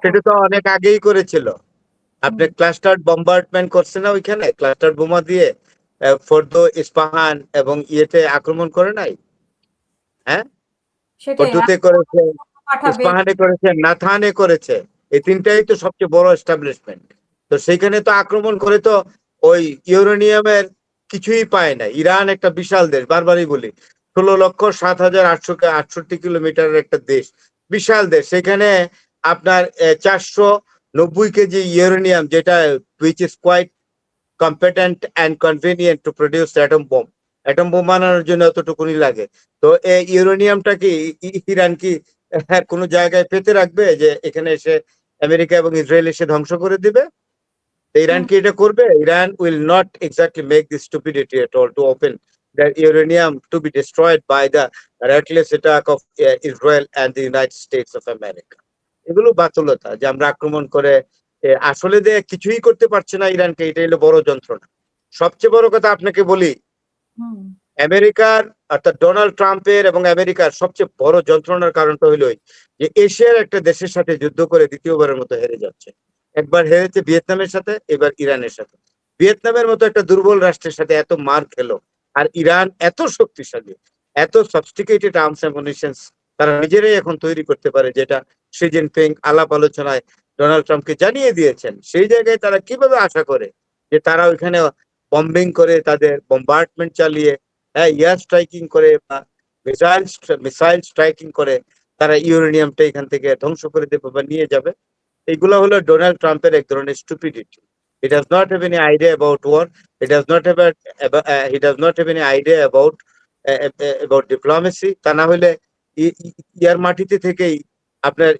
সেটা তো অনেক আগেই করেছিল। আপনি ক্লাস্টার বম্বার্ডমেন্ট করছে না ওইখানে, ক্লাস্টার বোমা দিয়ে ফোর্দো, ইস্পাহান এবং ইয়েতে আক্রমণ করে নাই? হ্যাঁ, সেটাই ফোর্দোতে করেছে, পাঠাবে। ইস্পাহানে করেছে, নাথানে করেছে। এই তিনটাই তো সবচেয়ে বড় এস্টাবলিশমেন্ট। তো সেইখানে তো আক্রমণ করে তো ওই ইউরেনিয়ামের কিছুই পায় না। ইরান একটা বিশাল দেশ, বারবারই বলি, 16,07,868 কিলোমিটারের একটা দেশ, বিশাল দেশ। সেখানে আপনার 490 কেজি ইউরেনিয়াম, যেটা which is quite competent and convenient to produce atom bomb. Atom bomb বানানোর জন্য এতটুকুনি লাগে। তো এই ইউরেনিয়ামটা কি ইরান কি কোনো জায়গায় পেতে রাখবে যে এখানে এসে আমেরিকা এবং ইসরায়েল এসে ধ্বংস করে দিবে? ইরান কি এটা করবে? Iran will not exactly make this stupidity at all to open the uranium to be destroyed by the reckless attack of Israel and the United States of America. এগুলো বাতুলতা যে আমরা আক্রমণ করে আসলে যে কিছুই করতে পারছে না ইরানকে, এটা হলো বড় যন্ত্রণা। সবচেয়ে বড় কথা আপনাকে বলি, আমেরিকার অর্থাৎ ডোনাল্ড ট্রাম্পের এবং আমেরিকার সবচেয়ে বড় যন্ত্রণার কারণটা হলো যে এশিয়ার একটা দেশের সাথে যুদ্ধ করে দ্বিতীয়বারের মতো হেরে যাচ্ছে। একবার হেরেছে ভিয়েতনামের সাথে, এবার ইরানের সাথে। ভিয়েতনামের মতো একটা দুর্বল রাষ্ট্রের সাথে এত মার খেলো, আর ইরান এত শক্তিশালী, এত সফিস্টিকেটেড আর্মস অ্যামুনিশনস তারা নিজেরাই এখন তৈরি করতে পারে, যেটা শি জিনপিং আলাপ আলোচনায় ডোনাল্ড ট্রাম্পকে জানিয়ে দিয়েছেন। সেই জায়গায় তারা কিভাবে আশা করে যে তারা ওইখানে বম্বিং করে, তাদের বম্বার্ডমেন্ট চালিয়ে, হ্যাঁ, এয়ার স্ট্রাইকিং করে বা মিসাইল স্ট্রাইকিং করে তারা ইউরেনিয়ামটা এখান থেকে ধ্বংস করে দেবে বা নিয়ে যাবে? এগুলো হলো ডোনাল্ড ট্রাম্পের এক ধরনের stupidity. He does not have any idea about war. He does not have he does not have any idea about diplomacy. তা না হলে ইয়ার মাটিতে থেকেই আপনার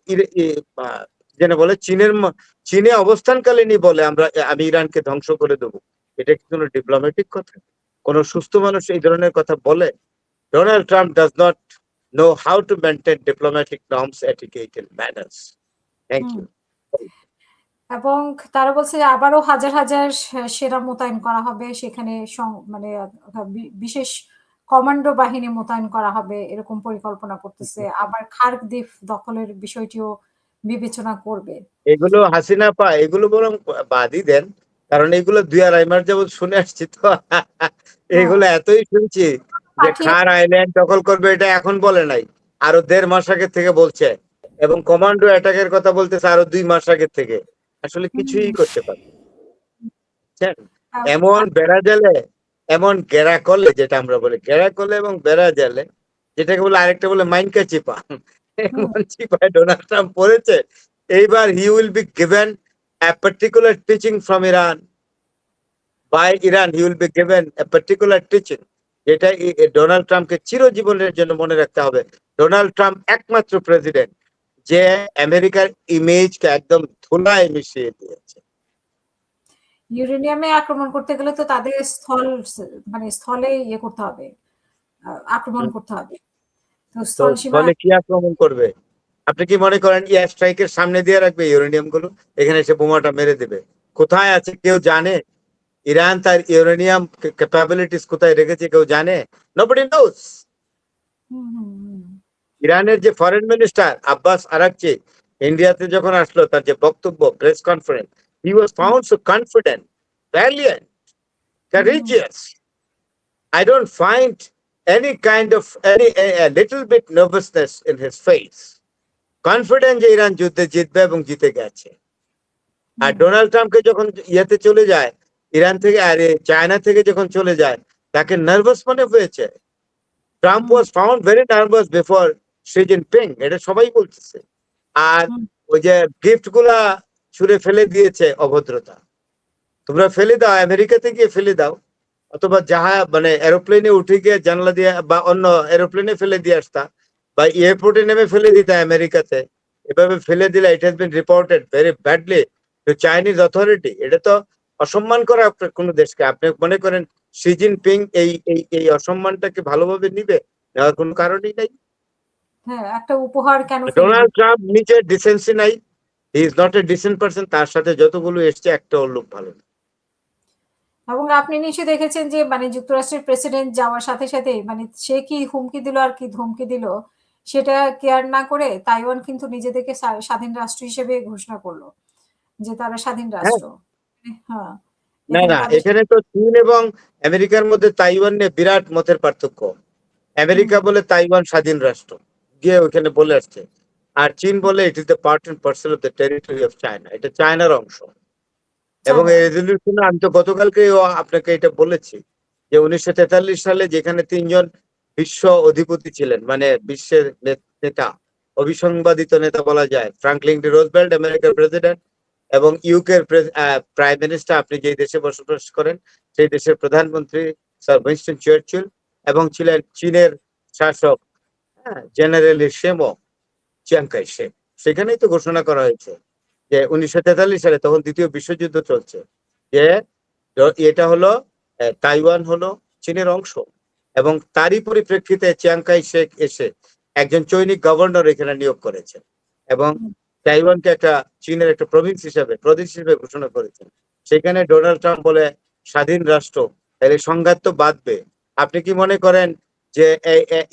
যেন বলে চীনে অবস্থানকালীনই বলে আমি ইরানকে ধ্বংস করে দেবো। এটা কি কোনো ডিপ্লোম্যাটিক কথা? কোন সুস্থ মানুষ এই ধরনের কথা বলে? Donald Trump does not know how to maintain diplomatic norms, etiquette and manners. Thank you. এবং তারা বলছে যে আবারও হাজার হাজার সেনা মোতায়েন করা হবে সেখানে, মানে বিশেষ কমান্ডো বাহিনী মোতায়েন করা হবে এরকম পরিকল্পনা করতেছে। আবার খার্কিভ দখলের বিষয়টিও বিবেচনা করবে। এগুলো হাসিনা পায়, এগুলো বরং বাদই দেন, কারণ এগুলো 2-2.5 মাস যাবত শুনে আসছি তো। এগুলো এতই শুনছি যে খার আইল্যান্ড দখল করবে, এটা এখন বলে নাই, আরো 1.5 মাস আগে থেকে বলছে, এবং কমান্ডো অ্যাটাকের কথা বলতেছে আরো 2 মাস আগে থেকে। আসলে কিছুই করতে পারে এমন বেড়া জালে, এমন গেরা করলে, যেটা আমরা বলি গেরা করলে এবং বেড়া জালে, যেটাকে বলে আরেকটা বলে মাইনকা চিপা, এমন চিপায় ডোনাল্ড ট্রাম্প পড়েছে। এইবার he will be given a particular teaching from Iran. By Iran, he will be given a particular teaching, যেটা ডোনাল্ড ট্রাম্পকে চিরজীবনের জন্য মনে রাখতে হবে। ডোনাল্ড ট্রাম্প একমাত্র প্রেসিডেন্ট যে আমেরিকার ইমেজকে একদম ধুলায় মিশিয়ে দিয়েছে। ইউরেনিয়ামে আক্রমণ করতে গেলে তো তাদের স্থলে ইয়ে করতে হবে, আক্রমণ করতে হবে। তো স্থল সীমা স্থলে কি আক্রমণ করবে? আপনি কি মনে করেন এয়ার স্ট্রাইকের সামনে দিয়ে রাখবে ইউরেনিয়াম গুলো, এখানে এসে বোমাটা মেরে দেবে? কোথায় আছে কেউ জানে? ইরান তার ইউরেনিয়াম ক্যাপাবিলিটিস কোথায় রেখেছে কেউ জানে? Nobody knows. ইরানের যে ফরেন মিনিস্টার আব্বাস আরাকচি ইন্ডিয়াতে যখন আসলো, তার যে বক্তব্য, press conference, he was found so confident, valiant, courageous. I don't find any kind of a little bit nervousness in his face. Confident যে ইরান যুদ্ধে জিতবে এবং জিতে গেছে। আর ডোনাল্ড ট্রাম্পকে যখন ইয়েতে চলে যায়, ইরান থেকে, আরে চায়না থেকে যখন চলে যায়, তাকে নার্ভাস মনে হয়েছে। Trump was found very nervous before Xi Jinping, এটা সবাই বলতেছে। আর ওই যে গিফট গুলা ছুঁড়ে ফেলে দিয়েছে, অভদ্রতা। তোমরা ফেলে দাও, আমেরিকাতে গিয়ে ফেলে দাও, অথবা মানে এরোপ্লেনে উঠে গিয়ে জানলা দিয়ে বা অন্য এরোপ্লেনে ফেলে দিয়ে আসতা, বা এয়ারপোর্টে নেমে ফেলে দিতা আমেরিকাতে। এভাবে ফেলে দিলে it has been reported very badly to Chinese authority. এটা তো অসম্মান করা কোন দেশকে। আপনি মনে করেন শি জিনপিং এই এই এই অসম্মানটাকে ভালোভাবে নিবে? নেওয়ার কোনো কারণই নাই। হ্যাঁ, একটা উপহার কেন? ডোনাল্ড ট্রাম্প নিজের ডিসেন্সি নাই, he is not a dissent person. তার সাথে যতগুলো এসছে একটাও লোক ভালো না। এবং আপনি নিশ্চয়ই দেখেছেন যে মানে যুক্তরাষ্ট্রের প্রেসিডেন্ট যাওয়ার সাথে সাথে মানে সে কি হুমকি দিল আর কি ধমকি দিল, সেটা কেয়ার না করে তাইওয়ান কিন্তু নিজেদেরকে স্বাধীন রাষ্ট্র হিসেবে ঘোষণা করলো যে তারা স্বাধীন হ্যাঁ, রাষ্ট্র। হ্যাঁ, না এখানে না, তাদের এখানে তো চীন এবং আমেরিকার মধ্যে তাইওয়ান নিয়ে বিরাট মতের পার্থক্য। আমেরিকা হুম, বলে তাইওয়ান স্বাধীন রাষ্ট্র, গিয়ে ওখানে বলে আসছে। আর চীন বলে it is the part and parcel of the territory of China, এটা চায়নার অংশ। এবং এই চায়নার। রেজলিউশনে আমি তো গতকালকে আপনাকে এটা বলেছি যে 1943 সালে যেখানে তিনজন বিশ্ব অধিপতি ছিলেন, মানে বিশ্বের নেতা, অবিসংবাদিত নেতা বলা যায়, ফ্রাঙ্কলিন ডি রোজভেল্ট আমেরিকার প্রেসিডেন্ট, এবং ইউকের প্রাইম মিনিস্টার, আপনি যে দেশে বসবাস করেন সেই দেশের প্রধানমন্ত্রী স্যার উইনস্টন চার্চিল, এবং ছিলেন চীনের শাসক, হ্যাঁ, জেনারেল শেমো চিয়াং কাই শেক। সেখানেই তো ঘোষণা করা হয়েছে যে 1943 সালে, তখন দ্বিতীয় বিশ্বযুদ্ধ চলছে, যে এটা হলো তাইওয়ান হলো চীনের অংশ। এবং তারই পরিপ্রেক্ষিতে চিয়াং কাই শেক এসে একজন চৈনিক গভর্নর এখানে নিয়োগ করেছেন, এবং তাইওয়ানকে একটা চীনের একটা প্রদেশ হিসেবে ঘোষণা করেছেন। সেখানে ডোনাল্ড ট্রাম্প বলে স্বাধীন রাষ্ট্র, তাহলে সংঘাত তো বাঁধবে। আপনি কি মনে করেন যে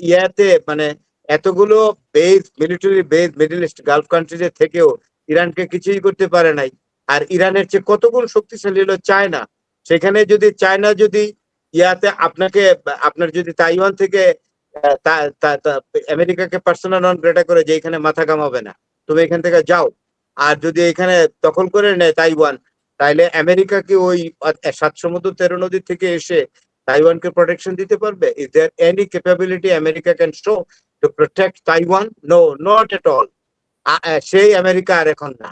ইয়াতে মানে এতগুলো base, military base Middle East Gulf কান্ট্রিজে থেকেও ইরানকে কিছুই করতে পারে নাই? আর ইরানের চেয়ে কত গুণ শক্তিশালী হলো চায়না। সেখানে যদি চায়না যদি ইয়াতে আপনাকে, আপনার যদি তাইওয়ান থেকে আমেরিকাকে পার্সোনা নন গ্রেটা করে যে এখানে মাথা কামাবে না, তুমি এখান থেকে যাও, আর যদি এখানে দখল করে নেয় তাইওয়ান, তাইলে আমেরিকা কি ওই 7 সমুদ্র 13 নদী থেকে এসে তাইওয়ানকে প্রোটেকশন দিতে পারবে? Is there any capability America can show to protect Taiwan? No, not at all. সেই আমেরিকা আর এখন না।